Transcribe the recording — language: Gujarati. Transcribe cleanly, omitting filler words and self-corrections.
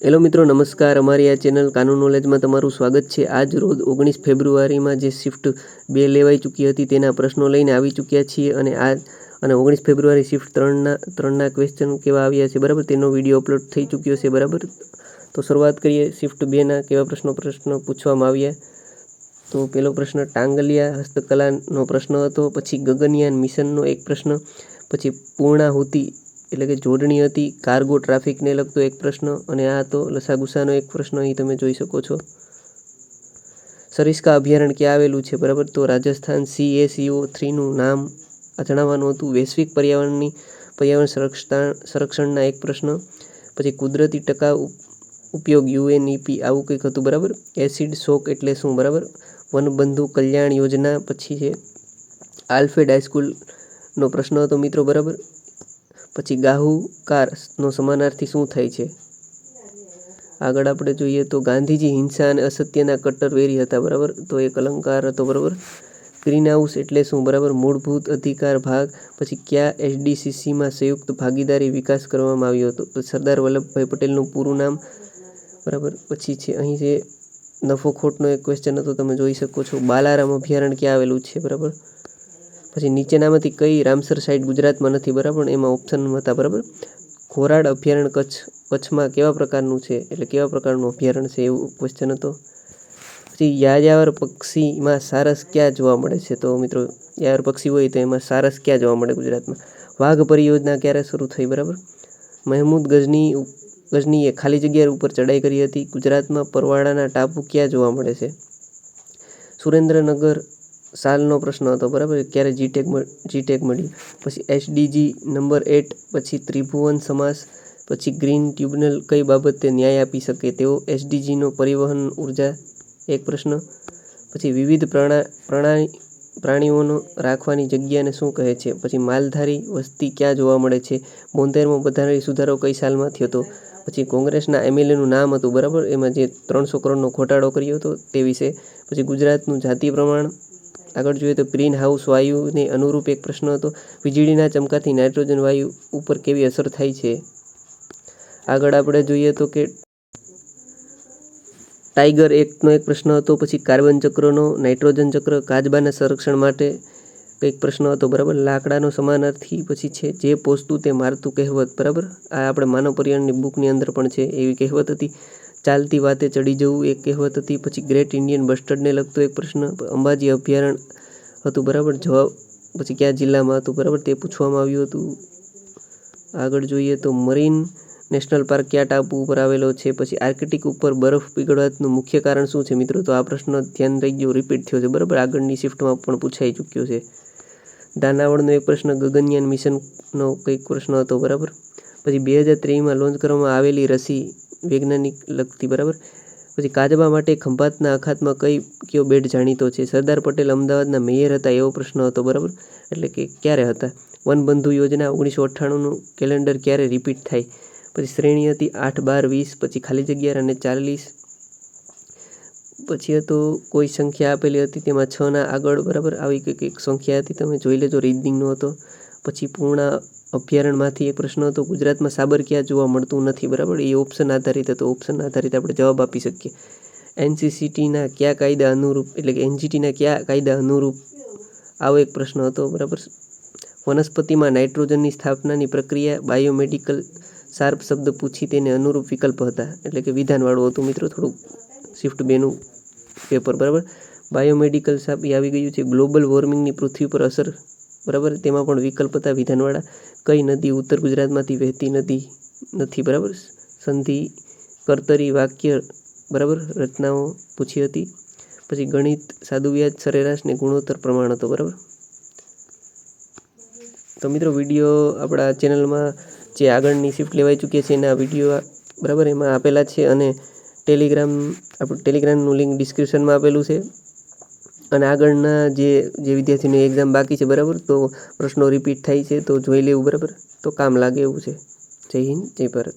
હેલો મિત્રો, નમસ્કાર. અમારી આ ચેનલ કાનૂન નોલેજમાં તમારું સ્વાગત છે. આજ રોજ 19 ફેબ્રુઆરીમાં જે શિફ્ટ 2 લેવાઈ ચૂકી હતી તેના પ્રશ્નો લઈને આવી ચૂક્યા છીએ અને 19 ફેબ્રુઆરી શિફ્ટ 3ના ક્વેશ્ચન કેવા આવ્યા છે બરાબર, તેનો વિડીયો અપલોડ થઈ ચૂક્યો છે બરાબર. તો શરૂઆત કરીએ. શિફ્ટ 2ના કેવા પ્રશ્નો પૂછવામાં આવ્યા. તો પહેલો પ્રશ્ન ટાંગલિયા હસ્તકલાનો પ્રશ્ન હતો. પછી ગગનયાન મિશનનો એક પ્રશ્ન. પછી પૂર્ણાહુતિ એટલે કે જોડણી હતી. કાર્ગો ટ્રાફિકને લગતો એક પ્રશ્ન અને આ તો લસાગુસાનો એક પ્રશ્ન અહીં તમે જોઈ શકો છો. સરિસ્કા અભયારણ્ય ક્યાં આવેલું છે બરાબર, તો રાજસ્થાન. CaCO3નું નામ જણાવવાનું હતું. વૈશ્વિક પર્યાવરણ સંરક્ષણના એક પ્રશ્ન. પછી કુદરતી ટકાઉ ઉપયોગ UNEP આવું કંઈક હતું બરાબર. એસિડ શોક એટલે શું બરાબર. વનબંધુ કલ્યાણ યોજના. પછી છે આલ્ફ્રેડ હાઈસ્કૂલનો પ્રશ્ન હતો મિત્રો બરાબર. પછી ગાહુકારનો સમાનાર્થી શું થાય છે. આગળ આપણે જોઈએ તો ગાંધીજી હિંસા અને અસત્યના કટ્ટરવેરી હતા બરાબર, તો એક અલંકાર હતો બરાબર. ગ્રીન હાઉસ એટલે શું બરાબર. મૂળભૂત અધિકાર ભાગ. પછી કયા SDCCમાં સંયુક્ત ભાગીદારી વિકાસ કરવામાં આવ્યો હતો, તો સરદાર વલ્લભભાઈ પટેલનું પૂરું નામ બરાબર. પછી છે અહીં છે નફો ખોટનો એક ક્વેશ્ચન હતો, તમે જોઈ શકો છો. બાલારામ અભયારણ્ય ક્યાં આવેલું છે બરાબર. પછી નીચેનામાંથી કઈ રામસર સાઇટ ગુજરાતમાં નથી બરાબર, એમાં ઓપ્શન હતા બરાબર. ઘોરાડ અભયારણ્ય કચ્છમાં કેવા પ્રકારનું છે એટલે કેવા પ્રકારનું અભયારણ્ય છે એવું ક્વેશ્ચન હતો. પછી યાયાવર પક્ષીમાં સારસ ક્યાં જોવા મળે છે, તો મિત્રો યાયાવર પક્ષી હોય તો એમાં સારસ ક્યાં જોવા મળે ગુજરાતમાં. વાઘ પરિયોજના ક્યારે શરૂ થઈ બરાબર. મહેમૂદ ગઝનીએ ખાલી જગ્યા ઉપર ચડાઈ કરી હતી. ગુજરાતમાં પરવાળાના ટાપુ ક્યાં જોવા મળે છે. સુરેન્દ્રનગર સાલનો પ્રશ્ન હતો બરાબર, ક્યારે જીટેગ મળ્યું. પછી SDG નંબર 8. પછી ત્રિભુવન સમાસ. પછી ગ્રીન ટ્રિબ્યુનલ કઈ બાબતે ન્યાય આપી શકે તેવો SDGનો પરિવહન ઉર્જા એક પ્રશ્ન. પછી વિવિધ પ્રાણીઓનો રાખવાની જગ્યાને શું કહે છે. પછી માલધારી વસ્તી ક્યાં જોવા મળે છે. 72મો બંધારણીય સુધારો કઈ સાલમાં થયો હતો. પછી કોંગ્રેસના MLAનું નામ હતું બરાબર, એમાં જે 300 કરોડનો ઘોટાળો કર્યો હતો તે વિશે. પછી ગુજરાતનું જાતિ પ્રમાણ. આગળ જોઈએ તો ગ્રીન હાઉસ વાયુને અનુરૂપ એક પ્રશ્ન હતો. વીજળીના ચમકાથી નાઇટ્રોજન વાયુ ઉપર કેવી અસર થાય છે. આગળ આપણે જોઈએ તો કે ટાઈગર એક્ટનો એક પ્રશ્ન હતો. પછી કાર્બન ચક્રનો, નાઇટ્રોજન ચક્ર, કાચબાના સંરક્ષણ માટે કંઈક પ્રશ્ન હતો બરાબર. લાકડાનો સમાનાર્થી પછી છે જે પોસતું તે મારતું કહેવત બરાબર. આ આપણે માનવ પર્યાવરણની બુકની અંદર પણ છે એવી કહેવત હતી. ચાલતી વાતે ચડી જવું એક કહેવત હતી. પછી ગ્રેટ ઇન્ડિયન બસ્ટર્ડને લગતો એક પ્રશ્ન. અંબાજી અભયારણ્ય હતું બરાબર. જવાબ પછી કયા જિલ્લામાં હતું બરાબર તે પૂછવામાં આવ્યું હતું. આગળ જોઈએ તો મરીન નેશનલ પાર્ક કયા ટાપુ ઉપર આવેલો છે. પછી આર્કટિક ઉપર બરફ પીગળવાનું મુખ્ય કારણ શું છે મિત્રો, તો આ પ્રશ્ન ધ્યાન રહી ગયો, રિપીટ થયો છે બરાબર. આગળની શિફ્ટમાં પણ પૂછાઈ ચૂક્યો છે. દાનાવળનો એક પ્રશ્ન. ગગનયાન મિશનનો કંઈક પ્રશ્ન હતો બરાબર. પછી 2023માં લોન્ચ કરવામાં આવેલી રસી વૈજ્ઞાનિક લગતી બરાબર. પછી કાચબા માટે ખંભાતના અખાતમાં કયો બેટ જાણીતો છે. સરદાર પટેલ અમદાવાદના મેયર હતા એવો પ્રશ્ન હતો બરાબર, એટલે કે ક્યારે હતા. વનબંધુ યોજના 1998નું કેલેન્ડર ક્યારે રિપીટ થાય. પછી શ્રેણી હતી 8, 12, 20. પછી ખાલી જગ્યા અને 40. પછી હતો કોઈ સંખ્યા આપેલી હતી તેમાં 6ના આગળ બરાબર આવી કંઈક સંખ્યા હતી, તમે જોઈ લેજો, રીઝનિંગનો હતો. પછી પૂર્ણા અભયારણ્યમાંથી એક પ્રશ્ન હતો. ગુજરાતમાં સાબર ક્યાં જોવા મળતું નથી બરાબર, એ ઓપ્શન આધારિત હતો. ઓપ્શન આધારિત આપણે જવાબ આપી શકીએ. NGTના કયા કાયદા અનુરૂપ એટલે કે NGTના કયા કાયદા અનુરૂપ આવો એક પ્રશ્ન હતો બરાબર. વનસ્પતિમાં નાઇટ્રોજનની સ્થાપનાની પ્રક્રિયા. બાયોમેડિકલ શાર્પ શબ્દ પૂછી તેને અનુરૂપ વિકલ્પ હતા, એટલે કે વિધાનવાળું હતું મિત્રો થોડુંક શિફ્ટ 2નું પેપર બરાબર. બાયોમેડિકલ શાર્પ એ આવી ગયું છે. ગ્લોબલ વોર્મિંગની પૃથ્વી પર અસર બરાબર, તેમાં પણ વિકલ્પ હતા વિધાનવાળા. કઈ નદી ઉત્તર ગુજરાતમાંથી વહેતી નથી બરાબર. સંધિ કર્તરી વાક્ય બરાબર રચનાઓ પૂછી હતી. પછી ગણિત, સાદું વ્યાજ, સરેરાશ ને ગુણોત્તર પ્રમાણ હતો બરાબર. તો મિત્રો વિડીયો આપણા ચેનલમાં જે આગળની શિફ્ટ લેવાઈ ચૂકી છે એના વિડીયો બરાબર એમાં આપેલા છે, અને ટેલિગ્રામનું લિંક ડિસ્ક્રિપ્શનમાં આપેલું છે. અને આગળના જે વિદ્યાર્થીની એક્ઝામ બાકી છે બરાબર, તો પ્રશ્નો રિપીટ થાય છે તો જોઈ લેવું બરાબર, તો કામ લાગે એવું છે. જય હિન્દ, જય ભારત.